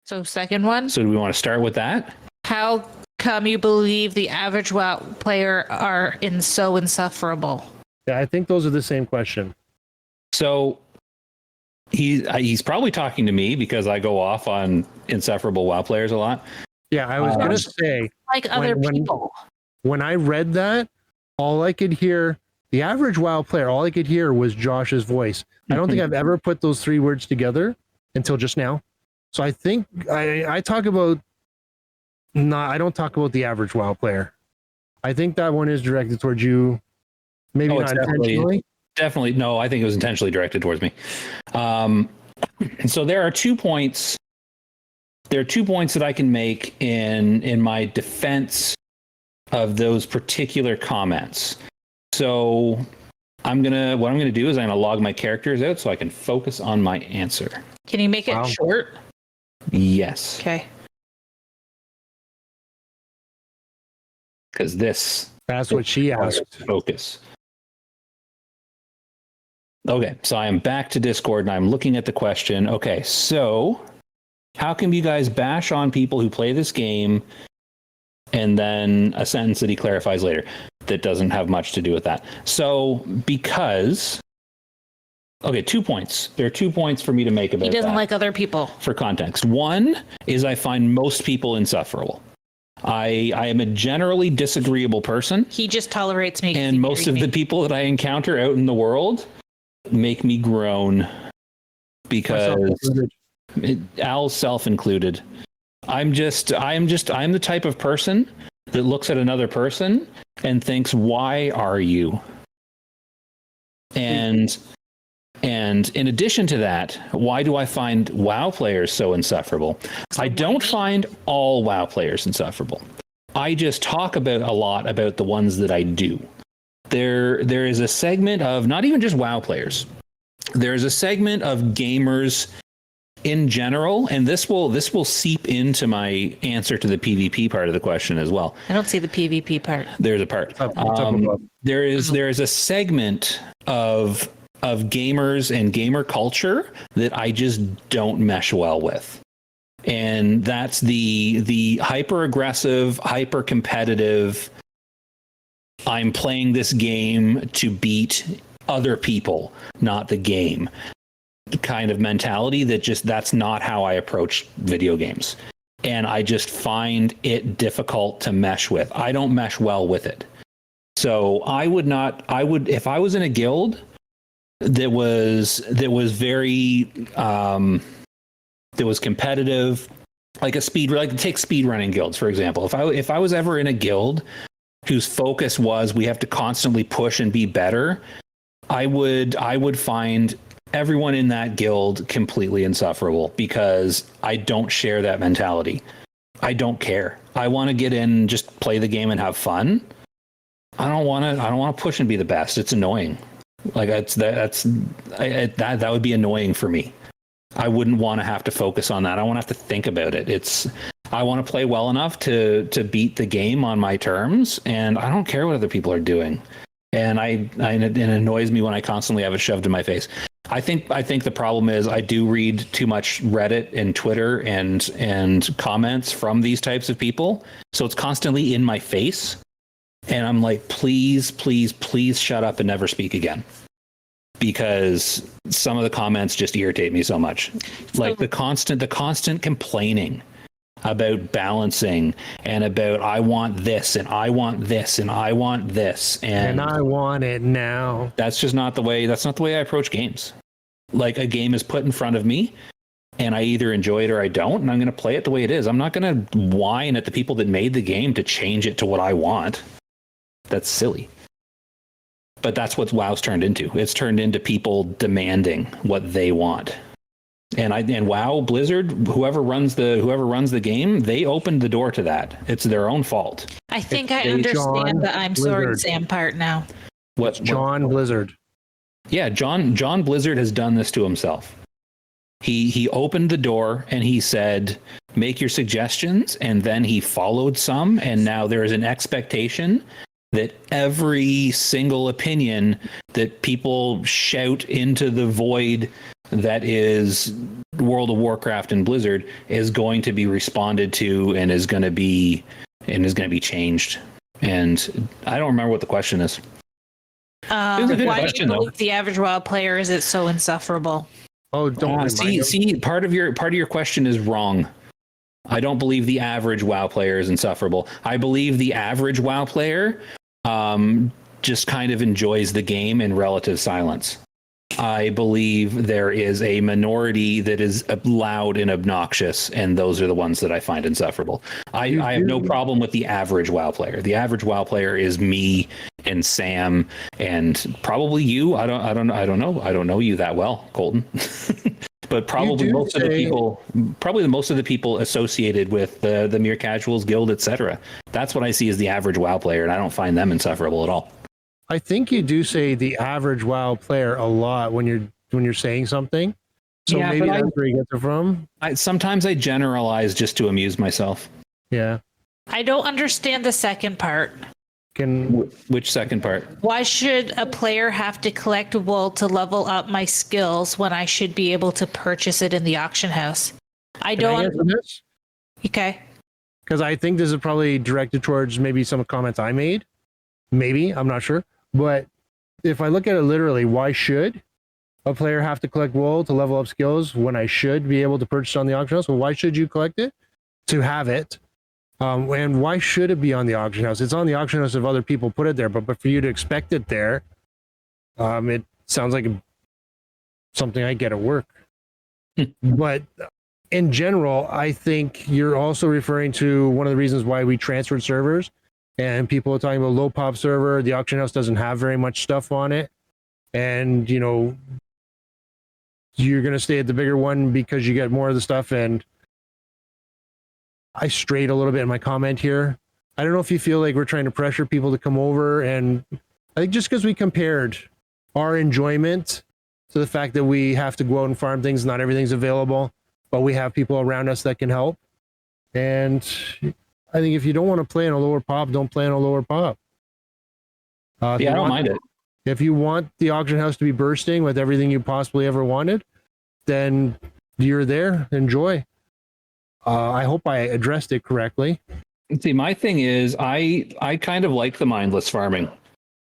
So second one. So do we want to start with that? How come you believe the average WoW player are so insufferable? Yeah, I think those are the same question. So he's probably talking to me because I go off on insufferable WoW players a lot. Yeah, I was going to say, Like other people. When I read that, all I could hear, the average WoW player, all I could hear was Josh's voice. I don't think I've ever put those three words together until just now. So I think I talk about, I don't talk about the average WoW player. I think that one is directed towards you. Maybe not intentionally. Definitely. No, I think it was intentionally directed towards me. So there are 2 points. There are 2 points that I can make in my defense of those particular comments. So what I'm gonna do is I'm gonna log my characters out so I can focus on my answer. Can you make it short? Yes. Okay. Because that's what she asked. Focus. Okay, so I am back to Discord and I'm looking at the question. Okay, so how can you guys bash on people who play this game? And then a sentence that he clarifies later that doesn't have much to do with that. So because, okay, 2 points. There are 2 points for me to make about that. He doesn't like other people. For context. One is I find most people insufferable. I am a generally disagreeable person. He just tolerates me. And most of the people that I encounter out in the world make me groan because Al's self included. I'm the type of person that looks at another person and thinks, why are you? And in addition to that, why do I find WoW players so insufferable? I don't find all WoW players insufferable. I just talk a lot about the ones that I do. There is a segment of not even just WoW players. There's a segment of gamers in general, and this will seep into my answer to the PvP part of the question as well. I don't see the PvP part. There's a part. There is a segment of gamers and gamer culture that I just don't mesh well with. And that's the hyper aggressive, hyper competitive, I'm playing this game to beat other people, not the game kind of mentality. That's not how I approach video games. And I just find it difficult to mesh with. I don't mesh well with it. So I would, if I was in a guild that was very, that was competitive, like take speedrunning guilds, for example. If I was ever in a guild whose focus was we have to constantly push and be better, I would find everyone in that guild completely insufferable because I don't share that mentality. I don't care. I want to get in, just play the game and have fun. I don't want to push and be the best. It's annoying. Like that would be annoying for me. I wouldn't want to have to focus on that. I want to have to think about it. I want to play well enough to beat the game on my terms, and I don't care what other people are doing. And it annoys me when I constantly have it shoved in my face. I think the problem is I do read too much Reddit and Twitter and comments from these types of people, so it's constantly in my face, and I'm like, please, please, please shut up and never speak again, because some of the comments just irritate me so much. Like the constant complaining about balancing and about I want this and I want this and I want this and I want it now. That's not the way I approach games. Like, a game is put in front of me and I either enjoy it or I don't, and I'm going to play it the way it is. I'm not going to whine at the people that made the game to change it to what I want. That's silly. But that's what WoW's turned into. It's turned into people demanding what they want. And WoW, Blizzard, whoever runs the game, they opened the door to that. It's their own fault. I think I understand the I'm sorry, Sam part now. John Blizzard. Yeah, John Blizzard has done this to himself. He opened the door and he said, make your suggestions, and then he followed some, and now there is an expectation that every single opinion that people shout into the void that is World of Warcraft and Blizzard is going to be responded to and is going to be changed. And I don't remember what the question is. Why a good do you question, though. believe the average WoW player is it so insufferable? Oh, don't see, part of your question is wrong. I don't believe the average WoW player is insufferable. I believe the average WoW player just kind of enjoys the game in relative silence. I believe there is a minority that is loud and obnoxious, and those are the ones that I find insufferable. I have no problem with the average WoW player. The average WoW player is me and Sam and probably you. I don't know you that well, Coltyn. But probably most of the people associated with the Mere Casuals Guild, etc. That's what I see as the average WoW player, and I don't find them insufferable at all. I think you do say the average WoW player a lot when you're saying something. So Yeah, maybe that's where you get it from. Sometimes I generalize just to amuse myself. Yeah. I don't understand the second part. Which second part? Why should a player have to collect wool to level up my skills when I should be able to purchase it in the auction house? Can I answer this? Okay. Because I think this is probably directed towards maybe some comments I made. Maybe, I'm not sure. But if I look at it literally, why should a player have to collect wool to level up skills when I should be able to purchase on the auction house? Well, why should you collect it? To have it. And why should it be on the auction house? It's on the auction house if other people put it there, but for you to expect it there, it sounds like something I get at work. But in general, I think you're also referring to one of the reasons why we transferred servers. And people are talking about low pop server. The auction house doesn't have very much stuff on it. And, you know, you're going to stay at the bigger one because you get more of the stuff. And I strayed a little bit in my comment here. I don't know if you feel like we're trying to pressure people to come over. And I think just because we compared our enjoyment to the fact that we have to go out and farm things, not everything's available, but we have people around us that can help. And I think if you don't want to play in a lower pop, don't play in a lower pop. I don't mind it. If you want the auction house to be bursting with everything you possibly ever wanted, then you're there. Enjoy. I hope I addressed it correctly. See, my thing is I kind of like the mindless farming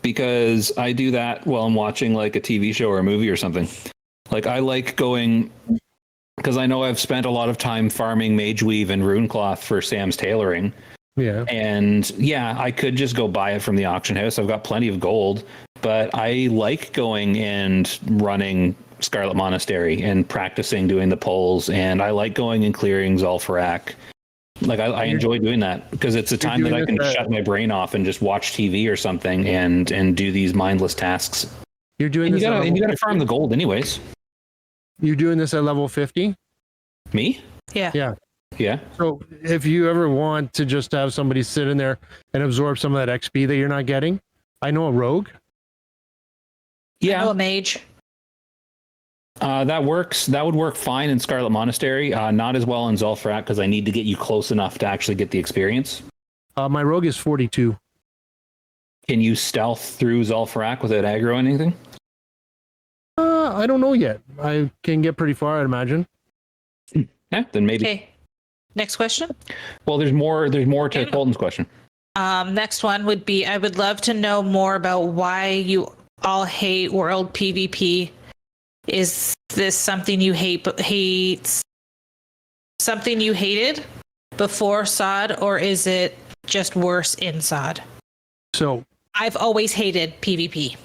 because I do that while I'm watching like a TV show or a movie or something. Like I like going... because I know I've spent a lot of time farming Mage Weave and Rune Cloth for Sam's tailoring. Yeah. And yeah, I could just go buy it from the auction house. I've got plenty of gold, but I like going and running Scarlet Monastery and practicing doing the polls. And I like going and clearing Zul'Farrak. Like I enjoy doing that because it's a time that I can shut my brain off and just watch TV or something and do these mindless tasks. You're doing this. And you got to farm the gold anyways. You're doing this at level 50? Me? Yeah. Yeah. Yeah. So if you ever want to just have somebody sit in there and absorb some of that XP that you're not getting, I know a rogue. Yeah. I know a mage. That works. That would work fine in Scarlet Monastery. Not as well in Zul'Farrak because I need to get you close enough to actually get the experience. My rogue is 42. Can you stealth through Zul'Farrak without aggro or anything? I don't know yet. I can get pretty far, I'd imagine. Yeah, then maybe. Okay. Next question. Well, there's more to Coltyn's question. Next one would be, I would love to know more about why you all hate world PvP. Is this something you hate something you hated before SOD, or is it just worse in SOD? So I've always hated PvP.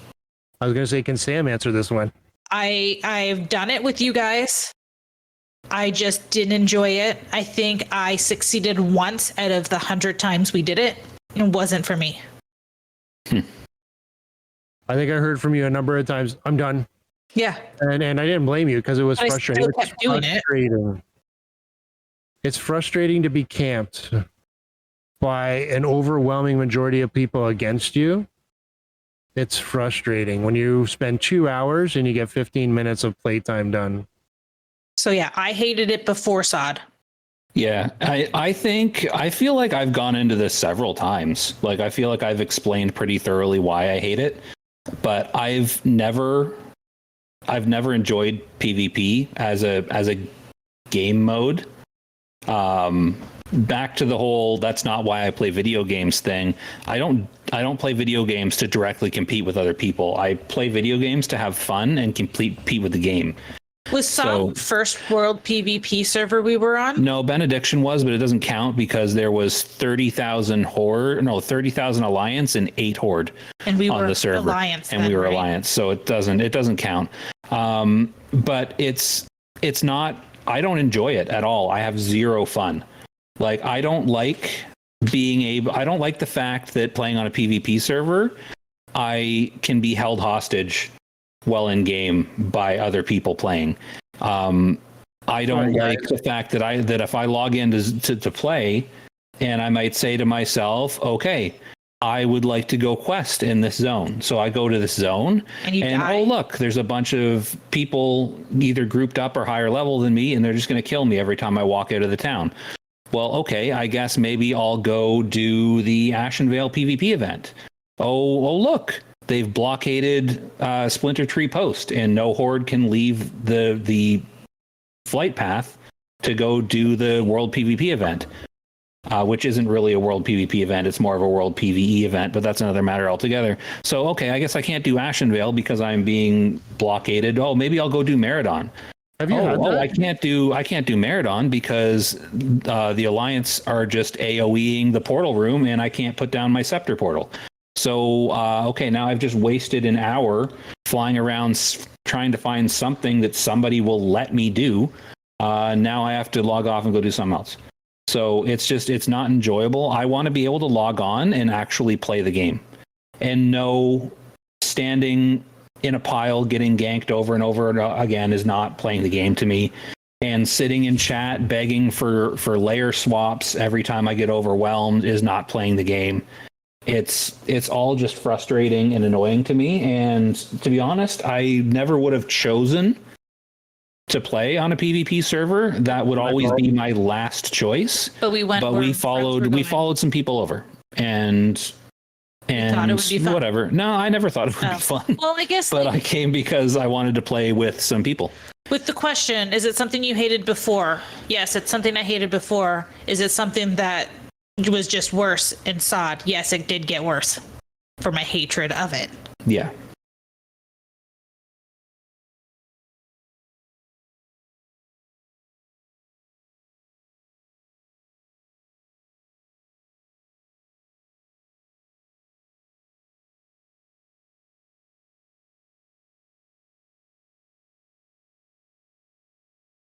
I was going to say, can Sam answer this one? I've done it with you guys. I just didn't enjoy it. I think I succeeded once out of the 100 times we did it. It wasn't for me. I think I heard from you a number of times. I'm done. Yeah. And I didn't blame you because it was frustrating. I still kept doing it. It's frustrating to be camped by an overwhelming majority of people against you. It's frustrating when you spend 2 hours and you get 15 minutes of playtime done. So yeah, I hated it before SOD. Yeah, I feel like I've gone into this several times. Like I feel like I've explained pretty thoroughly why I hate it, but I've never enjoyed PvP as a game mode. Back to the whole that's not why I play video games thing. I don't play video games to directly compete with other people. I play video games to have fun and compete with the game. Was some first world PvP server we were on? No, Benediction was, but it doesn't count because there was 30,000 Alliance and 8 Horde and we on were the server. Alliance and then, we were right? Alliance, so it doesn't count. But it's not. I don't enjoy it at all. I have zero fun. Like I don't like the fact that playing on a PvP server, I can be held hostage while in game by other people playing. I don't like the fact that if I log in to play, and I might say to myself, okay, I would like to go quest in this zone. So I go to this zone and oh look, there's a bunch of people either grouped up or higher level than me, and they're just going to kill me every time I walk out of the town. Well, okay, I guess maybe I'll go do the Ashenvale PvP event. Oh look, they've blockaded Splinter Tree Post, and no Horde can leave the flight path to go do the World PvP event, which isn't really a World PvP event. It's more of a World PvE event, but that's another matter altogether. So, okay, I guess I can't do Ashenvale because I'm being blockaded. Oh, maybe I'll go do Meridon. Have you had that? I can't do Meridon because the Alliance are just AoEing the portal room, and I can't put down my Scepter portal. So, okay, now I've just wasted an hour flying around trying to find something that somebody will let me do. Now I have to log off and go do something else. So it's not enjoyable. I want to be able to log on and actually play the game, and no standing in a pile getting ganked over and over again is not playing the game to me. And sitting in chat begging for layer swaps every time I get overwhelmed is not playing the game. It's all just frustrating and annoying to me. And to be honest, I never would have chosen to play on a PvP server. That would always be my last choice. But we followed some people over and thought it would be fun. Whatever. No, I never thought it would be fun. Well, I guess, but I came because I wanted to play with some people. With the question, is it something you hated before? Yes, it's something I hated before. Is it something that was just worse in SOD? Yes, it did get worse for my hatred of it. Yeah.